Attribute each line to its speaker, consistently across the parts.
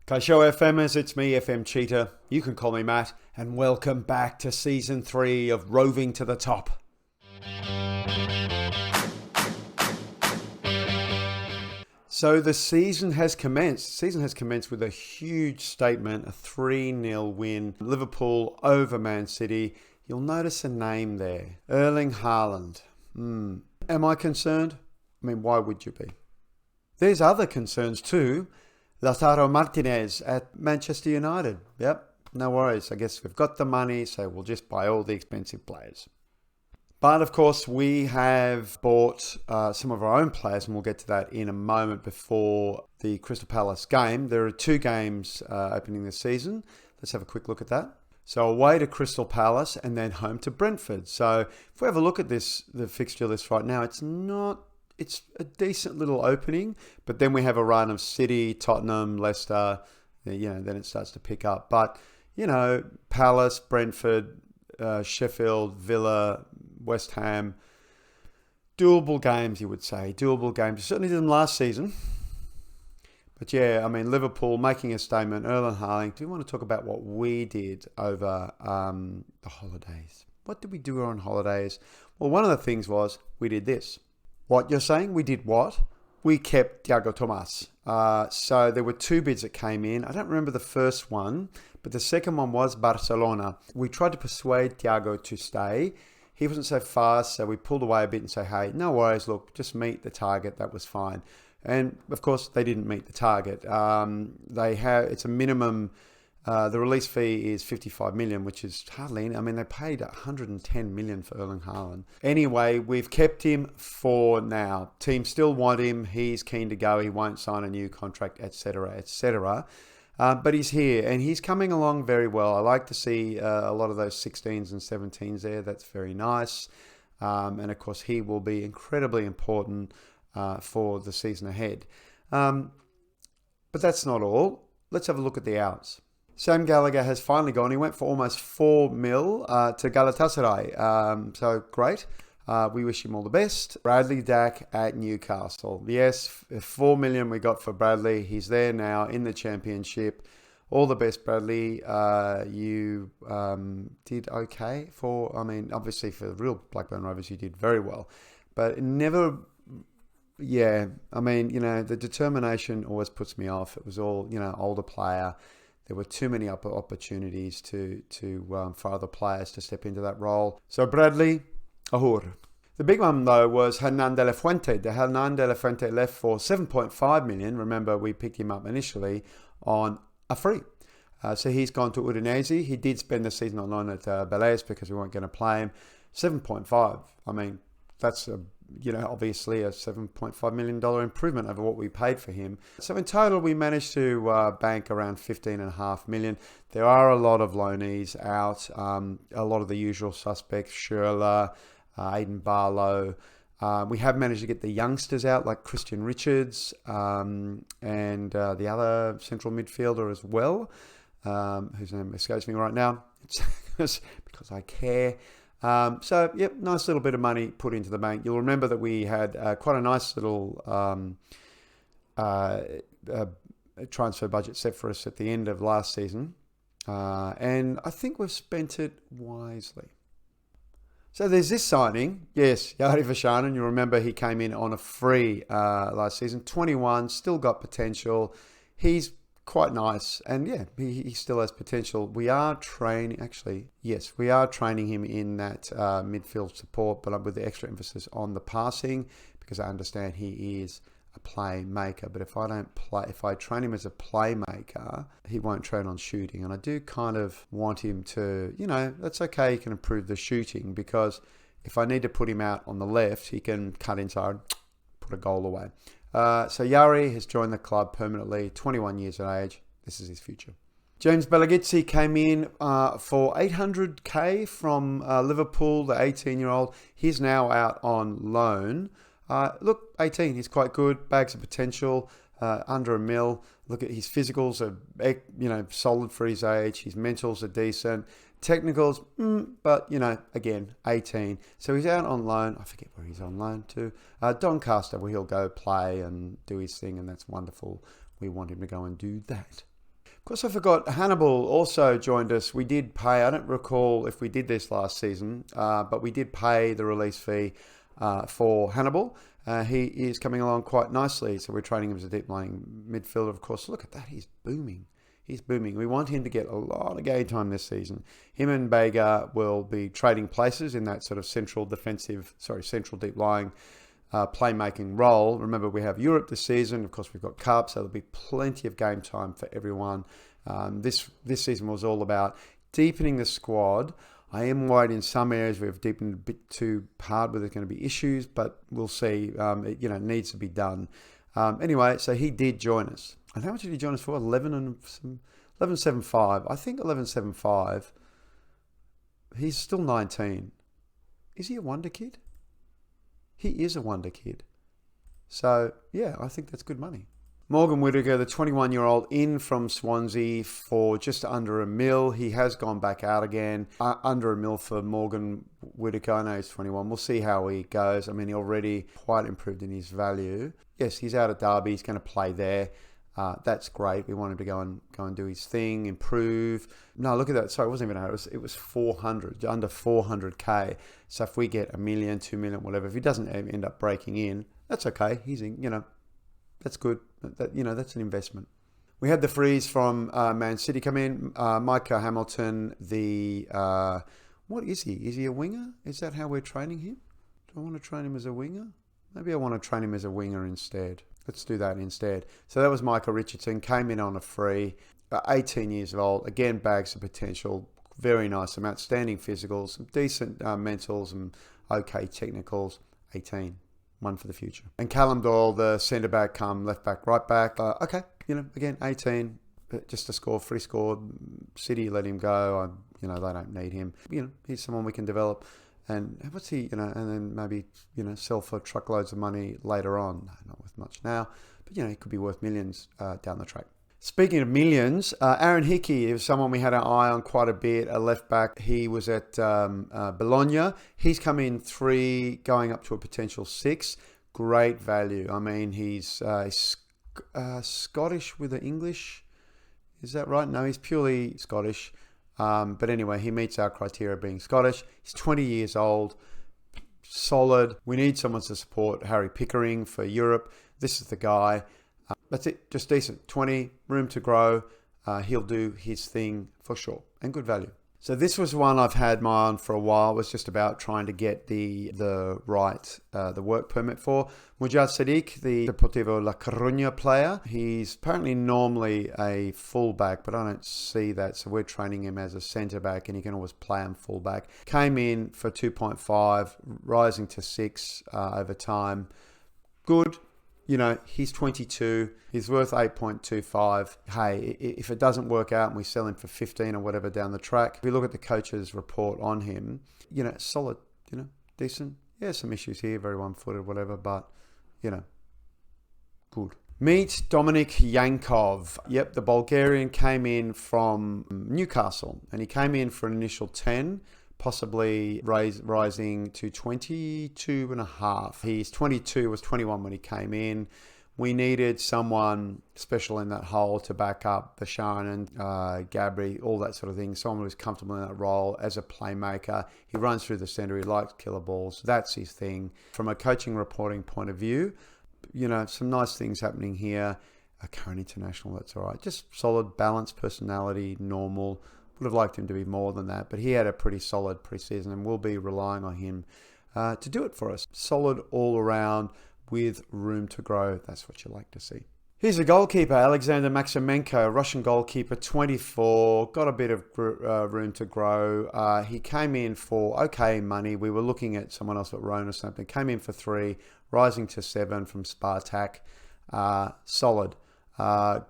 Speaker 1: Show FMers, it's me, FM Cheetah. You can call me Matt, and welcome back to Season 3 of Roving to the Top. So the season has commenced. The season has commenced with a huge statement, a 3-0 win. Liverpool over Man City. You'll notice a name there, Erling Haaland. Am I concerned? I mean, why would you be? There's other concerns too. Lautaro Martinez at Manchester United. Yep, no worries. I guess we've got the money, so we'll just buy all the expensive players. But of course, we have bought some of our own players, and we'll get to that in a moment before the Crystal Palace game. There are 2 games opening this season. Let's have a quick look at that. So away to Crystal Palace and then home to Brentford. So if we have a look at the fixture list right now, it's a decent little opening, but then we have a run of City, Tottenham, Leicester, then it starts to pick up. But, Palace, Brentford, Sheffield, Villa, West Ham, doable games, you would say. Doable games. Certainly did them last season. But yeah, I mean, Liverpool making a statement, Erling Haaland. Do you want to talk about what we did over the holidays? What did we do on holidays? Well, one of the things was we did this. What you're saying? We did what? We kept Thiago Tomas. So there were 2 bids that came in. I don't remember the first one, but the second one was Barcelona. We tried to persuade Thiago to stay. He wasn't so fast, so we pulled away a bit and say, hey, no worries, look, just meet the target. That was fine. And of course, they didn't meet the target. It's a minimum. The release fee is 55 million, which is hardly. I mean, they paid 110 million for Erling Haaland. Anyway, we've kept him for now. Team still want him. He's keen to go. He won't sign a new contract, etc., etc. But he's here and he's coming along very well. I like to see a lot of those 16s and 17s there. That's very nice. And of course, he will be incredibly important for the season ahead. But that's not all. Let's have a look at the outs. Sam Gallagher has finally gone. He went for almost 4 mil to Galatasaray. So great. We wish him all the best. Bradley Dack at Newcastle. Yes, 4 million we got for Bradley. He's there now in the championship. All the best, Bradley. You did okay obviously for the real Blackburn Rovers, you did very well. But the determination always puts me off. It was all, older player. There were too many opportunities for other players to step into that role. So Bradley, ahur. The big one, though, was Hernan de la Fuente. Hernan de la Fuente left for 7.5 million. Remember, we picked him up initially on a free. So he's gone to Udinese. He did spend the season on loan at Bellez because we weren't going to play him. 7.5. I mean, that's obviously a $7.5 million improvement over what we paid for him. So in total, we managed to bank around $15.5 million. There are a lot of loanees out, a lot of the usual suspects, Schürrle, Aidan Barlow. We have managed to get the youngsters out, like Christian Richards and the other central midfielder as well, whose name escapes me right now. It's because I care. Nice little bit of money put into the bank. You'll remember that we had quite a nice little transfer budget set for us at the end of last season. And I think we've spent it wisely. So there's this signing. Yes, Yari Vashanen. You remember he came in on a free last season. 21, still got potential. He's quite nice. And yeah, he still has potential. We are training him in that midfield support, but with the extra emphasis on the passing, because I understand he is a playmaker. But if I train him as a playmaker, he won't train on shooting. And I do kind of want him to, that's okay. He can improve the shooting, because if I need to put him out on the left, he can cut inside, put a goal away. So Yari has joined the club permanently, 21 years of age. This is his future. James Belagizzi came in for 800k from Liverpool, the 18-year-old. He's now out on loan. 18, he's quite good. Bags of potential, under $1 million. Look at his physicals are, solid for his age. His mentals are decent. Technicals, but, again, 18. So he's out on loan. I forget where he's on loan to. Doncaster, where he'll go play and do his thing, and that's wonderful. We want him to go and do that. Of course, I forgot Hannibal also joined us. We did pay, I don't recall if we did this last season, but we did pay the release fee for Hannibal. He is coming along quite nicely, so we're training him as a deep lying midfielder. Of course, look at that, he's booming. He's booming. We want him to get a lot of game time this season. Him and Bega will be trading places in that sort of central deep lying playmaking role. Remember, we have Europe this season. Of course, we've got Cup, so there'll be plenty of game time for everyone. This season was all about deepening the squad. I am worried in some areas we've deepened a bit too hard where there's going to be issues, but we'll see. It needs to be done. Anyway, so he did join us. And how much did he join us for? 11.75. I think 11.75. He's still 19. Is he a wonder kid? He is a wonder kid. So, yeah, I think that's good money. Morgan Whittaker, the 21-year-old, in from Swansea for just under $1 million. He has gone back out again. Under $1 million for Morgan Whittaker. I know he's 21. We'll see how he goes. I mean, he already quite improved in his value. Yes, he's out at Derby. He's going to play there. That's great. We want him to go and do his thing, improve. No, look at that. Sorry, it wasn't even out. It was 400, under 400k. So if we get $1 million, $2 million, whatever, if he doesn't end up breaking in, that's okay. He's in, that's good. That's an investment. We had the freeze from Man City come in. Micah Hamilton, what is he? Is he a winger? Is that how we're training him? Do I want to train him as a winger? Maybe I want to train him as a winger instead. Let's do that instead. So that was Michael Richardson, came in on a free, 18 years old, again, bags of potential, very nice, some outstanding physicals, some decent mentals and okay technicals, 18, one for the future. And Callum Doyle, the centre-back, come left-back, right-back, okay, again, 18, just a score, free score, City let him go, they don't need him. He's someone we can develop. And what's he, and then maybe, sell for truckloads of money later on. No, not worth much now, but, he could be worth millions down the track. Speaking of millions, Aaron Hickey is someone we had our eye on quite a bit, a left back. He was at Bologna. He's come in 3, going up to a potential 6. Great value. I mean, he's Scottish with an English. Is that right? No, he's purely Scottish. But anyway, he meets our criteria being Scottish. He's 20 years old, solid. We need someone to support Harry Pickering for Europe. This is the guy. That's it, just decent. 20, room to grow. He'll do his thing for sure, and good value. So this was one I've had my eye on for a while. It was just about trying to get the work permit for. Mujad Sadiq, the Deportivo La Coruña player. He's apparently normally a fullback, but I don't see that. So we're training him as a centre-back, and he can always play him fullback. Came in for 2.5, rising to 6 over time. Good. He's 22. He's worth 8.25. Hey, if it doesn't work out and we sell him for 15 or whatever down the track, if we look at the coach's report on him, solid, decent. Yeah, some issues here, very one-footed, whatever, but, good. Meet Dominik Yankov. Yep, the Bulgarian came in from Newcastle, and he came in for an initial 10, possibly rising to 22.5. He's 22, was 21 when he came in. We needed someone special in that hole to back up Bashan and Gabri, all that sort of thing. Someone who's comfortable in that role as a playmaker. He runs through the centre. He likes killer balls. That's his thing. From a coaching reporting point of view, some nice things happening here. A current international, that's all right. Just solid, balanced personality, normal. Would have liked him to be more than that, but he had a pretty solid preseason, and we'll be relying on him to do it for us. Solid all around with room to grow. That's what you like to see. Here's a goalkeeper, Alexander Maximenko, Russian goalkeeper, 24, got a bit of room to grow. He came in for okay money. We were looking at someone else at Rome or something. Came in for 3, rising to 7 from Spartak. Solid.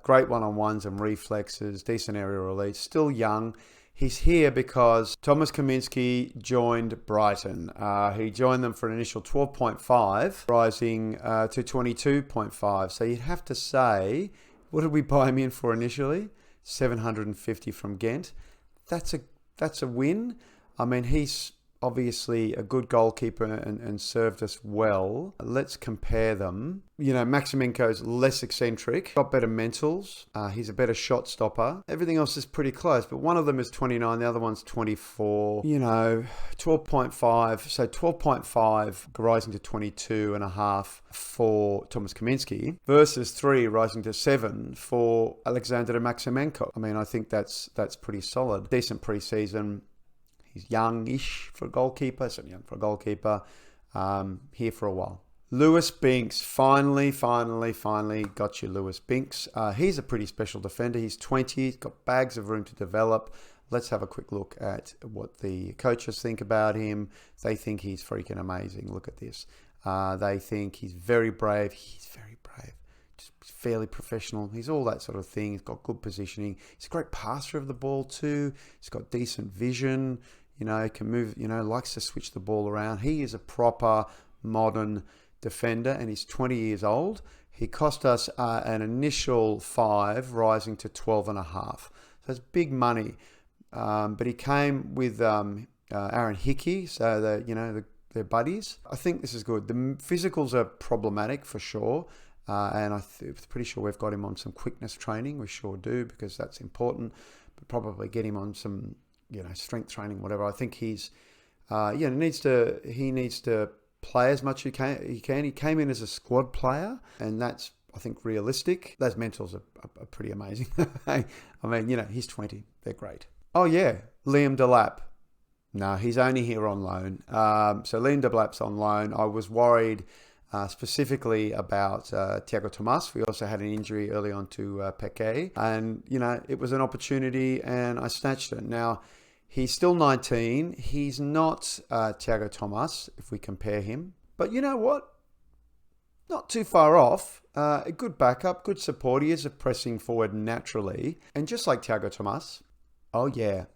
Speaker 1: Great one-on-ones and reflexes, decent aerial release, still young. He's here because Thomas Kaminski joined Brighton. He joined them for an initial 12.5, rising to 22.5. So you'd have to say, what did we buy him in for initially? 750 from Ghent. That's a win. I mean, he's obviously a good goalkeeper and served us well. Let's compare them. You know, Maximenko's less eccentric, got better mentals. He's a better shot stopper. Everything else is pretty close, but one of them is 29, the other one's 24. You know, 12.5. So 12.5 rising to 22.5 for Thomas Kaminski versus 3 rising to 7 for Alexander Maximenko. I mean, I think that's pretty solid. Decent preseason. He's young-ish for a goalkeeper, so young for a goalkeeper. Here for a while. Lewis Binks, finally got you, Lewis Binks. He's a pretty special defender. He's 20, he's got bags of room to develop. Let's have a quick look at what the coaches think about him. They think he's freaking amazing. Look at this. They think he's very brave. He's very brave. Just fairly professional. He's all that sort of thing. He's got good positioning. He's a great passer of the ball too. He's got decent vision. You know, can move, you know, likes to switch the ball around. He is a proper modern defender, and he's 20 years old. He cost us an initial 5, rising to 12.5. So it's big money. But he came with Aaron Hickey, so they're buddies. I think this is good. The physicals are problematic for sure. And I'm pretty sure we've got him on some quickness training. We sure do, because that's important. But probably get him on some, you know, strength training, whatever. I think he needs to play as much as he can. He came in as a squad player, and that's, I think, realistic. Those mentals are pretty amazing. I mean, you know, he's 20. They're great. Oh, yeah, Liam Delap. No, he's only here on loan. So Liam Delap's on loan. I was worried specifically about Thiago Tomas. We also had an injury early on to Peque. And, you know, it was an opportunity and I snatched it. Now, he's still 19. He's not Thiago Tomas, if we compare him. But you know what? Not too far off. A good backup, good support. He is pressing forward naturally. And just like Thiago Tomas, oh yeah,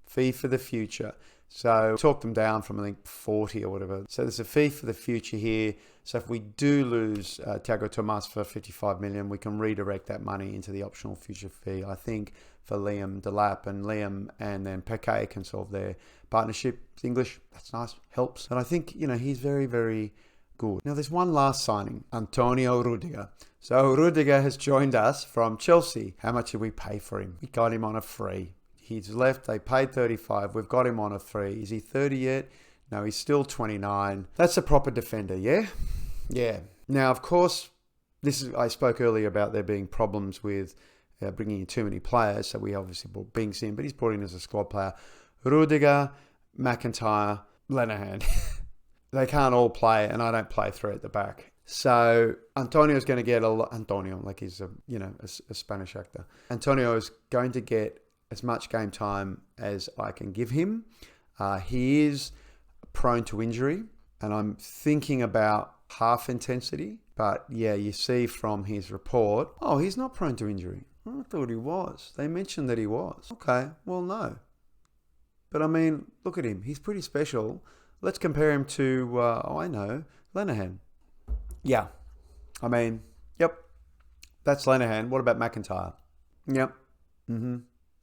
Speaker 1: fee for the future. So talk them down from, I think, 40 or whatever. So there's a fee for the future here. So if we do lose Thiago Tomas for 55 million, we can redirect that money into the optional future fee, I think, for Liam Delap. And Liam and then Peque can solve their partnership. It's English, that's nice, helps. And I think, you know, he's very, very good. Now, there's one last signing, Antonio Rudiger. So Rudiger has joined us from Chelsea. How much did we pay for him? We got him on a free. He's left. They paid 35. We've got him on a free. Is he 30 yet? No, he's still 29. That's a proper defender, yeah? Yeah. Now, of course, I spoke earlier about there being problems with bringing in too many players. So we obviously brought Binks in, but he's brought in as a squad player. Rudiger, McIntyre, Lenihan. They can't all play, and I don't play 3 at the back. So Antonio's going to get Antonio, like he's a Spanish actor. Antonio is going to get as much game time as I can give him. He is prone to injury, and I'm thinking about half intensity. But yeah, you see from his report, oh, he's not prone to injury. I thought he was. They mentioned that he was. Okay, well, no. But I mean, look at him. He's pretty special. Let's compare him to, Lenihan. Yeah. I mean, yep. That's Lenihan. What about McIntyre? Yep.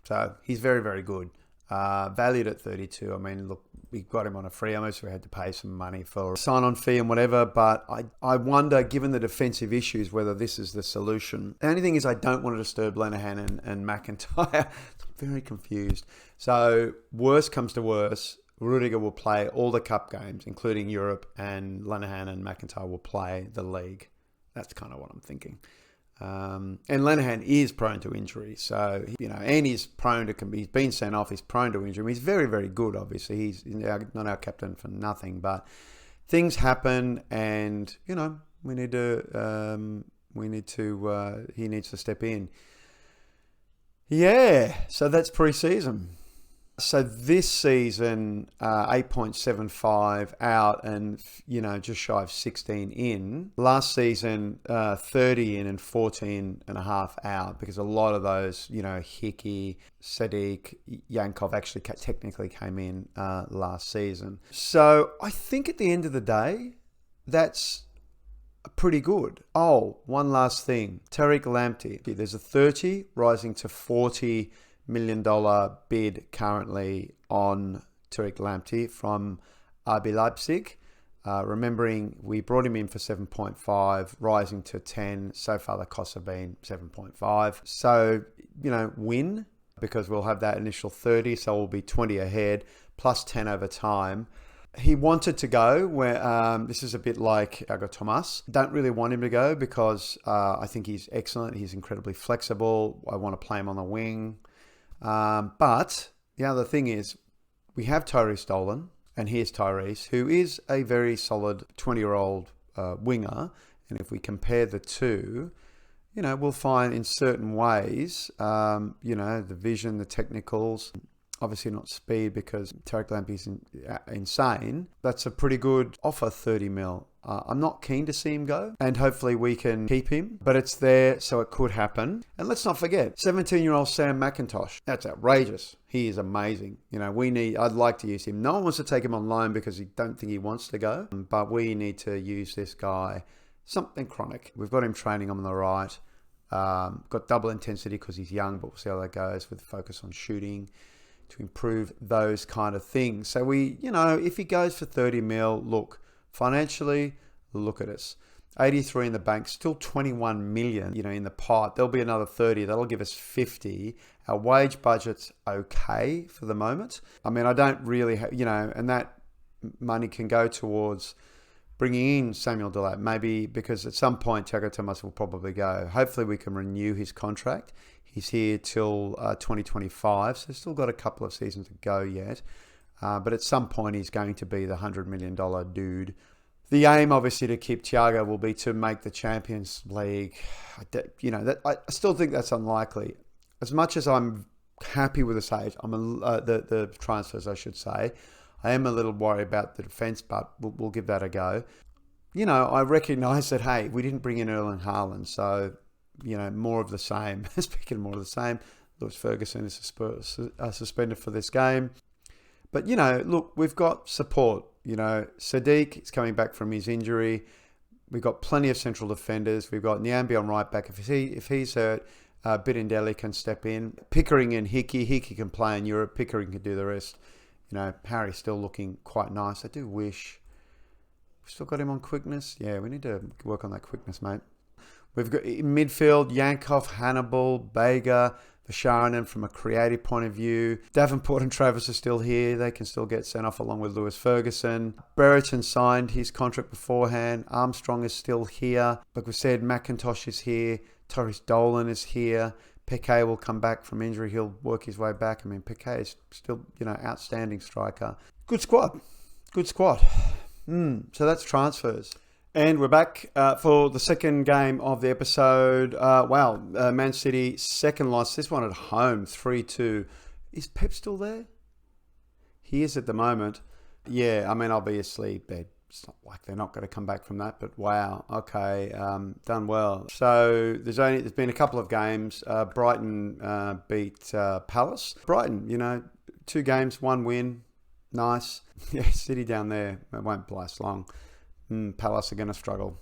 Speaker 1: So he's very, very good. Valued at 32. I mean, look, we got him on a free. Almost we had to pay some money for a sign-on fee and whatever. But I wonder, given the defensive issues, whether this is the solution. The only thing is I don't want to disturb Lenihan and McIntyre. I'm very confused. So worst comes to worst, Rudiger will play all the cup games, including Europe, and Lenihan and McIntyre will play the league. That's kind of what I'm thinking. And Lenihan is prone to injury, so and he's he's been sent off. He's prone to injury. He's very, very good. Obviously, he's not our captain for nothing. But things happen, and he needs to step in. Yeah, so that's pre-season. So this season, 8.75 out and, just shy of 16 in. Last season, 30 in and 14 and a half out, because a lot of those, Hickey, Sadiq, Yankov actually technically came in last season. So I think at the end of the day, that's pretty good. Oh, one last thing. Tariq Lamptey. There's a 30 rising to $40 million bid currently on Tariq Lamptey from RB Leipzig. Remembering we brought him in for 7.5, rising to 10. So far the costs have been 7.5. So, win, because we'll have that initial 30, so we'll be 20 ahead, plus 10 over time. He wanted to go, where this is a bit like Thiago Tomas. Don't really want him to go because I think he's excellent. He's incredibly flexible. I want to play him on the wing. But the other thing is, we have Tyrese Dolan, and here's Tyrese, who is a very solid 20-year-old winger. And if we compare the two, we'll find in certain ways, the vision, the technicals, obviously not speed because Tariq Lamptey's insane. That's a pretty good offer, 30 mil. I'm not keen to see him go, and hopefully we can keep him, but it's there, so it could happen. And let's not forget, 17-year-old Sam McIntosh. That's outrageous. He is amazing. I'd like to use him. No one wants to take him on loan because he don't think he wants to go, but we need to use this guy. Something chronic. We've got him training on the right. Got double intensity because he's young, but we'll see how that goes with focus on shooting to improve those kind of things. So if he goes for 30 mil, look, financially, look at us. 83 in the bank, still 21 million, in the pot. There'll be another 30. That'll give us 50. Our wage budget's okay for the moment. I mean, I don't really and that money can go towards bringing in Samuel Delap, maybe because at some point Thiago Tomas will probably go. Hopefully we can renew his contract. He's here till 2025, so still got a couple of seasons to go yet. But at some point, he's going to be the $100 million dude. The aim, obviously, to keep Thiago will be to make the Champions League. I still think that's unlikely. As much as I'm happy with the stage, the transfers, I should say, I am a little worried about the defence, but we'll give that a go. I recognise that, hey, we didn't bring in Erling Haaland, so more of the same. Speaking of more of the same, Lewis Ferguson is suspended for this game. But, look, we've got support. Sadiq is coming back from his injury. We've got plenty of central defenders. We've got Nyambi on right back. If he's hurt, Bidendelli can step in. Pickering and Hickey. Hickey can play in Europe. Pickering can do the rest. Harry's still looking quite nice. I do wish we've still got him on quickness. Yeah, we need to work on that quickness, mate. We've got in midfield, Yankov, Hannibal, Bega, Vasharanen from a creative point of view. Davenport and Travis are still here. They can still get sent off along with Lewis Ferguson. Brereton signed his contract beforehand. Armstrong is still here. Like we said, McIntosh is here. Tyrese Dolan is here. Piqué will come back from injury. He'll work his way back. I mean, Piqué is still, outstanding striker. Good squad. So that's transfers. And we're back for the second game of the episode. Man City, second loss. This one at home, 3-2. Is Pep still there? He is at the moment. Yeah, I mean, obviously, it's not like they're not going to come back from that, but wow, okay, done well. So there's been a couple of games. Brighton beat Palace. Brighton, 2 games, 1 win. Nice. Yeah, City down there, it won't last long. Palace are going to struggle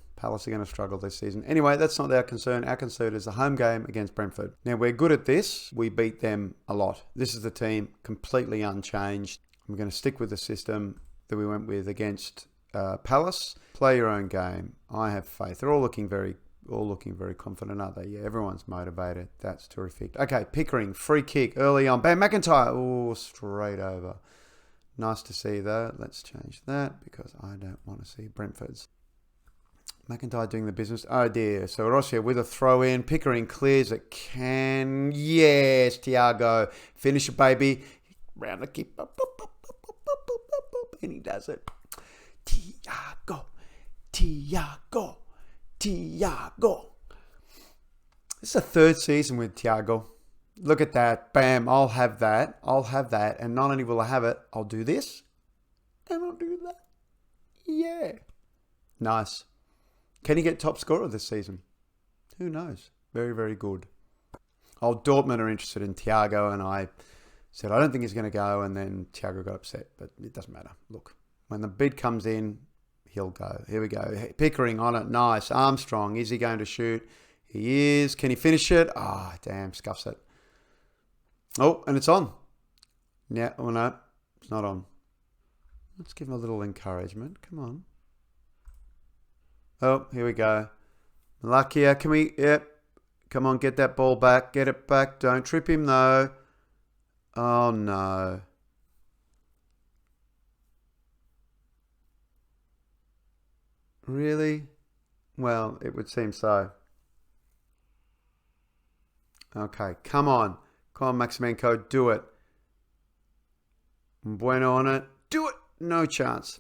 Speaker 1: this season. Anyway, that's not our concern. Our concern is the home game against Brentford. Now, we're good at this. We beat them a lot. This is the team completely unchanged. We're going to stick with the system that we went with against Palace. Play your own game. I have faith. They're all looking very confident, aren't they? Yeah, everyone's motivated. That's terrific. Okay, Pickering, free kick early on. Bam, McIntyre. Oh, straight over. Nice to see that. Let's change that because I don't want to see Brentford's. McIntyre doing the business. Oh dear. So Rossio with a throw in. Pickering clears it. Yes, Thiago. Finish it, baby. Round the keeper. And he does it. Thiago. This is the 3rd season with Thiago. Look at that. Bam. I'll have that. And not only will I have it, I'll do this. And I'll do that. Yeah. Nice. Can he get top scorer this season? Who knows? Very, very good. Dortmund are interested in Thiago, and I said, I don't think he's going to go, and then Thiago got upset, but it doesn't matter. Look, when the bid comes in, he'll go. Here we go. Pickering on it. Nice. Armstrong. Is he going to shoot? He is. Can he finish it? Damn. Scuffs it. Oh, and it's on. Yeah. Oh, no. It's not on. Let's give him a little encouragement. Come on. Oh, here we go. Malakia, can we... Yep. Come on, get that ball back. Get it back. Don't trip him, though. Oh, no. Really? Well, it would seem so. Okay, come on. Come on, Maximenko, do it. Bueno on it. Do it. No chance.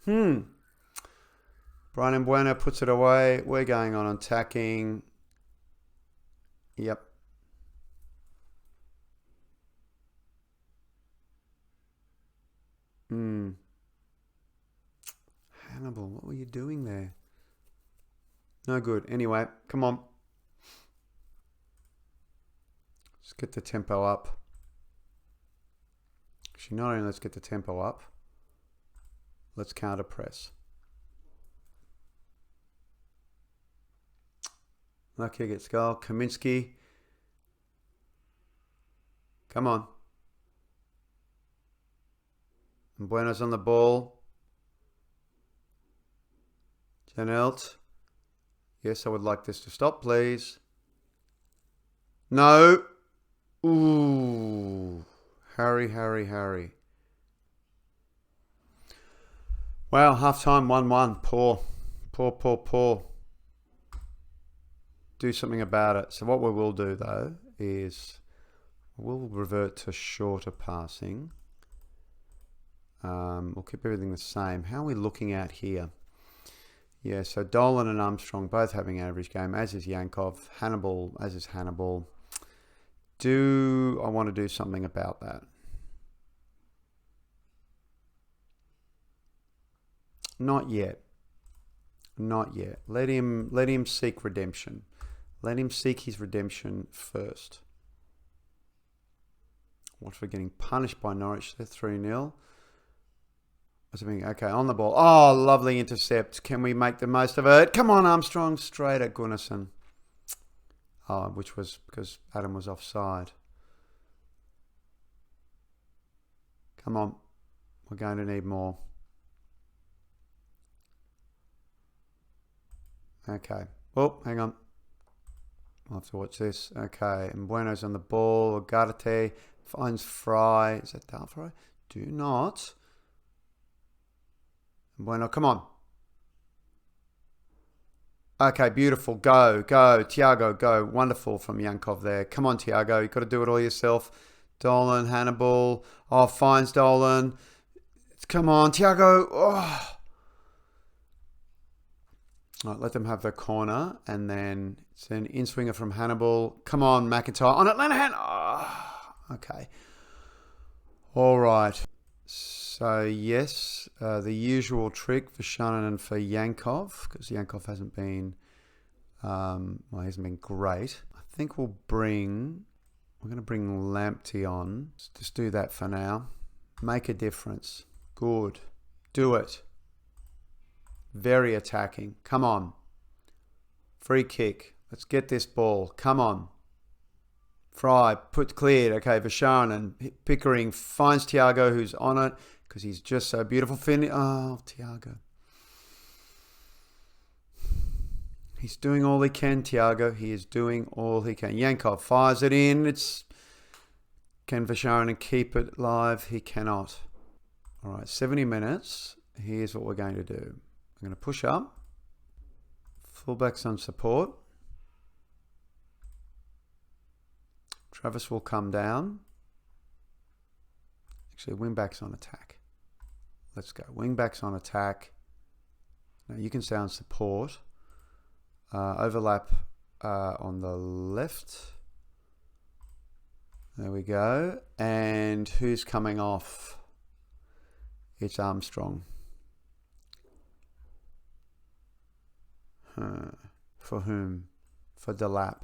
Speaker 1: Brian Bueno puts it away. We're going on attacking. Yep. Hannibal, what were you doing there? No good. Anyway, come on. Let's get the tempo up. Actually, not only let's get the tempo up, let's counter press. Lucky gets goal. Kaminsky. Come on. And Bueno's on the ball. Janelt. Yes, I would like this to stop, please. No. Ooh. Harry. Wow, half-time 1-1. Poor. Do something about it. So what we will do, though, is we'll revert to shorter passing. We'll keep everything the same. How are we looking at here? Yeah, so Dolan and Armstrong both having an average game, as is Yankov. Hannibal, as is Hannibal. Do I want to do something about that? Not yet. Let him seek redemption. Let him seek his redemption first. Watford getting punished by Norwich. They're 3-0. Okay, on the ball. Oh, lovely intercept. Can we make the most of it? Come on, Armstrong. Straight at Gunnarsson. Oh, which was because Adam was offside. Come on. We're going to need more. Okay. Oh, hang on. I'll have to watch this. Okay. And Bueno's on the ball. Garate finds Fry. Is that Dal Fry? Do not. Bueno, come on. Okay, beautiful. Go. Thiago, go. Wonderful from Yankov there. Come on, Thiago. You've got to do it all yourself. Dolan, Hannibal. Oh, finds Dolan. Come on, Thiago. Oh. All right, let them have the corner. And then it's an in-swinger from Hannibal. Come on, McIntyre. On it, Lanahan. Oh, okay. All right. So, yes, the usual trick for Shannon and for Yankov, because Yankov hasn't been, he hasn't been great. I think we're going to bring Lamptey on. Let's just do that for now. Make a difference. Good. Do it. Very attacking. Come on. Free kick. Let's get this ball. Come on. Fry, cleared. Okay, Vashon and Pickering finds Thiago, who's on it, because he's just so beautiful. Oh, Thiago. He's doing all he can, Thiago. He is doing all he can. Yankov fires it in. Can Vashon keep it live? He cannot. All right, 70 minutes. Here's what we're going to do. I'm going to push up. Fullbacks on support. Travis will come down. Actually, wing-backs on attack. Let's go. Wing-backs on attack. Now you can stay on support. Overlap on the left. There we go. And who's coming off? It's Armstrong. For whom? For Delap.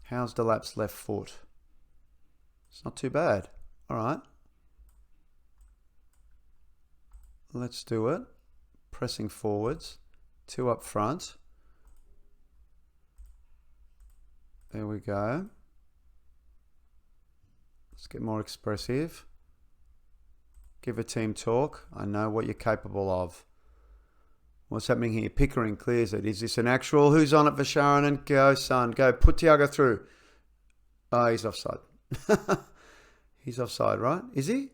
Speaker 1: How's Delap's left foot? It's not too bad. All right. Let's do it. Pressing forwards. 2 up front. There we go. Let's get more expressive. Give a team talk. I know what you're capable of. What's happening here? Pickering clears it. Is this an actual? Who's on it for Sharon? Go, son. Go. Put Thiago through. Oh, he's offside. He's offside, right? Is he?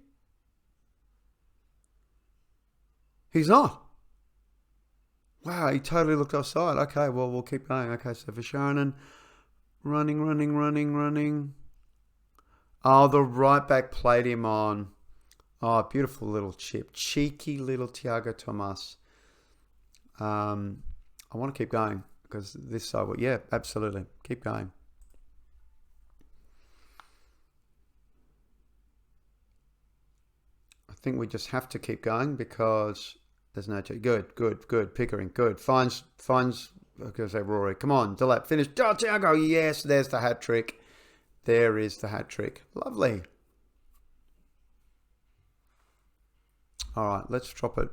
Speaker 1: He's not. Wow, he totally looked offside. Okay, well, we'll keep going. Okay, so for Sharon, running. Oh, the right back played him on. Oh, beautiful little chip. Cheeky little Thiago Tomas. I want to keep going because this side, yeah, absolutely. Keep going. I think we just have to keep going because there's no... Good. Pickering, good. Finds, I was going to say Rory. Come on, Delap, finish. Oh, Thiago, yes, there's the hat trick. There is the hat trick. Lovely. All right, let's drop it.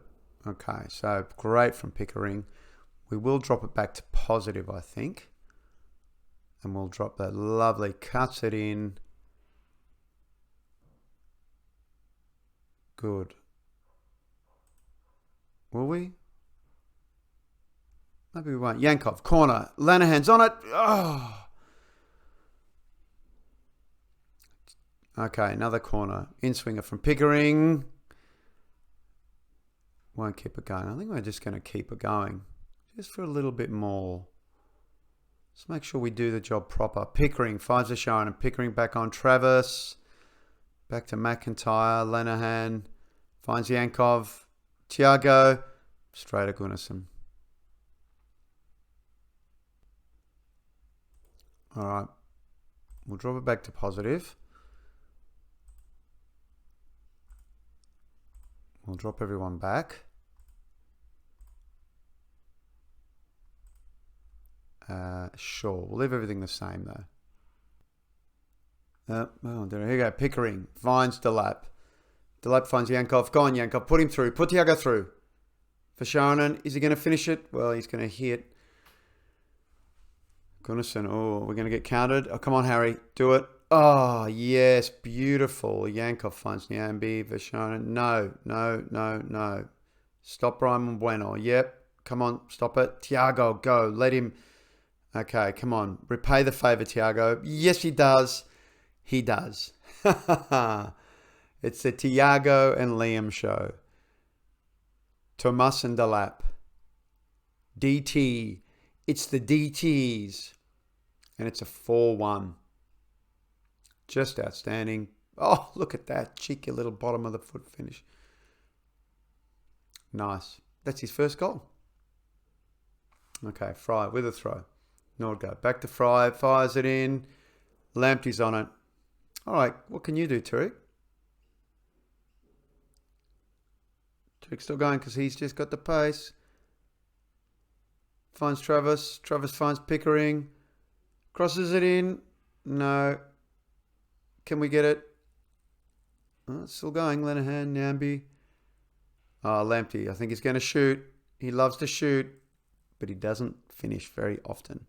Speaker 1: Okay, so great from Pickering. We will drop it back to positive, I think. And we'll drop that lovely. Cuts it in. Good. Will we? Maybe we won't. Yankov, corner. Lanahan's on it. Oh. Okay, another corner. In-swinger from Pickering. Won't keep it going. I think we're just going to keep it going. Just for a little bit more. Let's make sure we do the job proper. Pickering finds a shine and Pickering back on Travis. Back to McIntyre. Lanahan finds Yankov. Thiago. Straight to Gunnarsson. All right. We'll drop it back to positive. We'll drop everyone back. Sure. We'll leave everything the same, though. Here you go. Pickering finds Delap. Delap finds Yankov. Go on, Yankov. Put him through. Put Thiago through. For Sharon. Is he going to finish it? Well, he's going to hit. Gunnarsson. Oh, we're going to get counted. Oh, come on, Harry. Do it. Oh, yes. Beautiful. Yankov finds Nyambi. Vashona. No. Stop Brian Bueno. Yep. Come on. Stop it. Thiago, go. Let him. Okay, come on. Repay the favour, Thiago. Yes, he does. He does. It's the Thiago and Liam show. Tomas and Delap. DT. It's the DTs. And it's a 4-1. Just outstanding. Oh, look at that. Cheeky little bottom of the foot finish. Nice. That's his first goal. Okay, Fry with a throw. Nordgaard back to Fry. Fires it in. Lamptey's on it. All right, what can you do, Tariq? Tariq's still going because he's just got the pace. Finds Travis. Travis finds Pickering. Crosses it in. No. Can we get it? Oh, it's still going. Lenihan, Nambi. Oh, Lamptey. I think he's going to shoot. He loves to shoot, but he doesn't finish very often.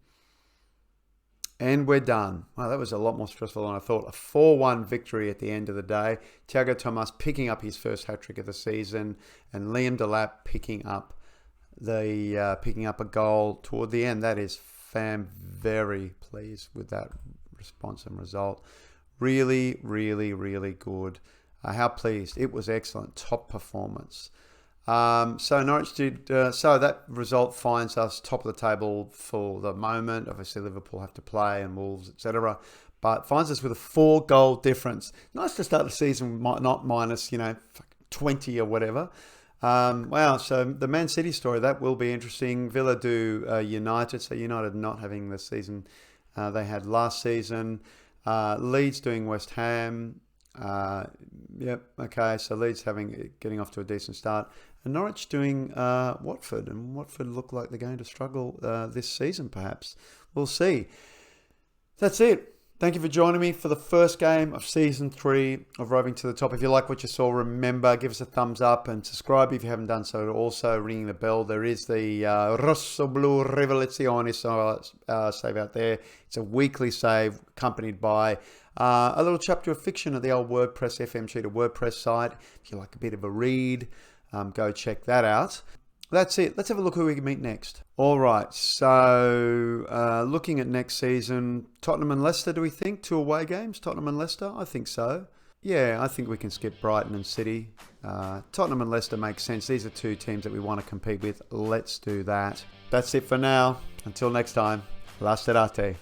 Speaker 1: And we're done. Wow, that was a lot more stressful than I thought. A 4-1 victory at the end of the day. Thiago Tomas picking up his first hat-trick of the season, and Liam Delap picking up a goal toward the end. That is very pleased with that response and result. Really, really, really good. How pleased. It was excellent. Top performance. So Norwich did. So that result finds us top of the table for the moment. Obviously, Liverpool have to play and Wolves, etc. But finds us with a 4-goal difference. Nice to start the season, not minus 20 or whatever. Wow. So the Man City story, that will be interesting. Villa do United. So United not having the season they had last season. Leeds doing West Ham. Yep. Okay. So Leeds getting off to a decent start. And Norwich doing Watford. And Watford look like they're going to struggle this season, perhaps. We'll see. That's it. Thank you for joining me for the first game of Season 3 of Roving to the Top. If you like what you saw, remember, give us a thumbs up and subscribe if you haven't done so. Also, ringing the bell. There is the Rosso Blu Rivelazioni save out there. It's a weekly save accompanied by a little chapter of fiction at the old WordPress FM Tutor WordPress site. If you like a bit of a read, go check that out. That's it. Let's have a look who we can meet next. All right. So looking at next season, Tottenham and Leicester, do we think? 2 away games, Tottenham and Leicester? I think so. Yeah, I think we can skip Brighton and City. Tottenham and Leicester makes sense. These are 2 teams that we want to compete with. Let's do that. That's it for now. Until next time. La serate.